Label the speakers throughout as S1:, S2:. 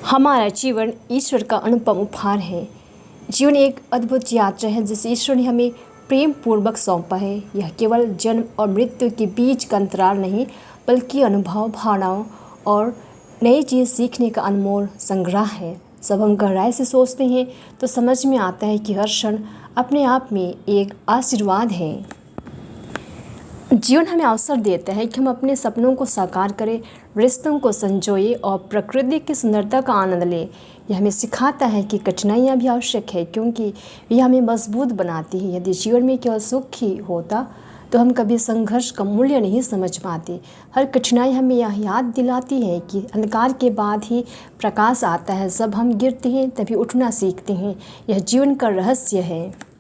S1: हमारा जीवन ईश्वर का अनुपम उपहार है। जीवन एक अद्भुत यात्रा है जिसे ईश्वर ने हमें प्रेम पूर्वक सौंपा है। यह केवल जन्म और मृत्यु के बीच का अंतराल नहीं, बल्कि अनुभव, भावनाओं और नई चीज़ सीखने का अनमोल संग्रह है। जब हम गहराई से सोचते हैं तो समझ में आता है कि हर क्षण अपने आप में एक आशीर्वाद है। जीवन हमें अवसर देता है कि हम अपने सपनों को साकार करें, रिश्तों को संजोए और प्रकृति की सुंदरता का आनंद लें। यह हमें सिखाता है कि कठिनाइयाँ भी आवश्यक है, क्योंकि यह हमें मजबूत बनाती है। यदि जीवन में केवल सुख ही होता तो हम कभी संघर्ष का मूल्य नहीं समझ पाते। हर कठिनाई हमें यह याद दिलाती है कि अंधकार के बाद ही प्रकाश आता है। जब हम गिरते हैं तभी उठना सीखते हैं। यह जीवन का रहस्य है।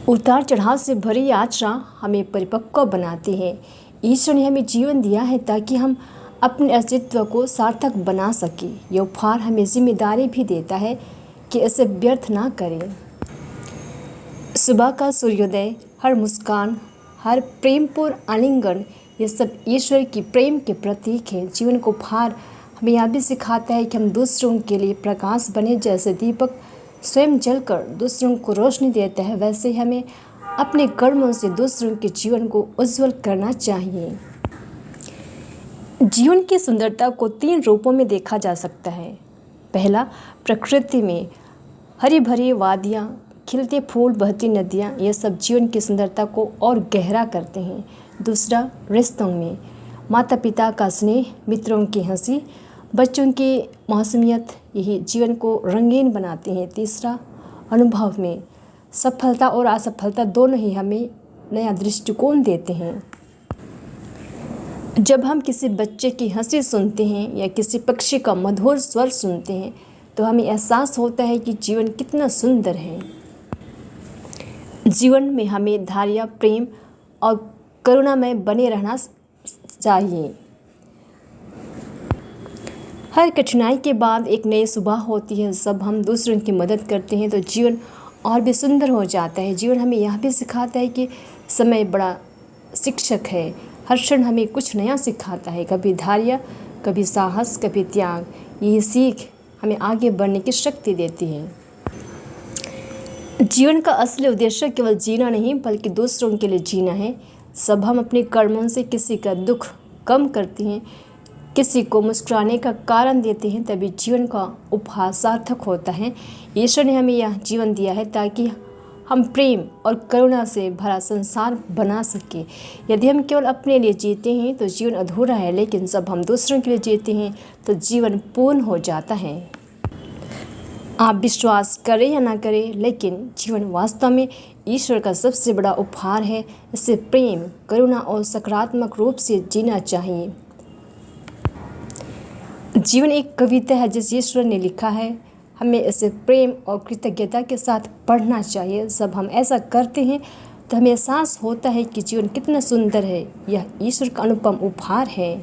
S1: उतार चढ़ाव से भरी यात्रा हमें परिपक्व बनाती है। ईश्वर ने हमें जीवन दिया है ताकि हम अपने अस्तित्व को सार्थक बना सकें। यह उपहार हमें जिम्मेदारी भी देता है कि इसे व्यर्थ ना करें। सुबह का सूर्योदय, हर मुस्कान, हर प्रेमपूर्ण आलिंगन, ये सब ईश्वर की प्रेम के प्रतीक है। जीवन को उपहार हमें यह भी सिखाता है कि हम दूसरों के लिए प्रकाश बने। जैसे दीपक स्वयं जलकर दूसरों को रोशनी देता है, वैसे हमें अपने कर्मों से दूसरों के जीवन को उज्जवल करना चाहिए। जीवन की सुंदरता को 3 रूपों में देखा जा सकता है। पहला, प्रकृति में हरी भरी वादियाँ, खिलते फूल, बहती नदियाँ, ये सब जीवन की सुंदरता को और गहरा करते हैं। दूसरा, रिश्तों में माता पिता का स्नेह, मित्रों की हंसी, बच्चों की मासूमियत, यही जीवन को रंगीन बनाते हैं। तीसरा, अनुभव में सफलता और असफलता दोनों ही हमें नया दृष्टिकोण देते हैं। जब हम किसी बच्चे की हंसी सुनते हैं या किसी पक्षी का मधुर स्वर सुनते हैं तो हमें एहसास होता है कि जीवन कितना सुंदर है। जीवन में हमें धैर्य, प्रेम और करुणा में बने रहना चाहिए। हर कठिनाई के बाद एक नई सुबह होती है। जब हम दूसरों की मदद करते हैं तो जीवन और भी सुंदर हो जाता है। जीवन हमें यह भी सिखाता है कि समय बड़ा शिक्षक है। हर क्षण हमें कुछ नया सिखाता है, कभी धैर्य, कभी साहस, कभी त्याग। यही सीख हमें आगे बढ़ने की शक्ति देती है। जीवन का असली उद्देश्य केवल जीना नहीं, बल्कि दूसरों के लिए जीना है। जब हम अपने कर्मों से किसी का दुख कम करते हैं, किसी को मुस्कुराने का कारण देते हैं, तभी जीवन का उपहार सार्थक होता है। ईश्वर ने हमें यह जीवन दिया है ताकि हम प्रेम और करुणा से भरा संसार बना सकें। यदि हम केवल अपने लिए जीते हैं तो जीवन अधूरा है, लेकिन जब हम दूसरों के लिए जीते हैं तो जीवन पूर्ण हो जाता है। आप विश्वास करें या ना करें, लेकिन जीवन वास्तव में ईश्वर का सबसे बड़ा उपहार है। इसे प्रेम, करुणा और सकारात्मक रूप से जीना चाहिए। जीवन एक कविता है जिसे ईश्वर ने लिखा है। हमें इसे प्रेम और कृतज्ञता के साथ पढ़ना चाहिए। जब हम ऐसा करते हैं तो हमें एहसास होता है कि जीवन कितना सुंदर है। यह ईश्वर का अनुपम उपहार है।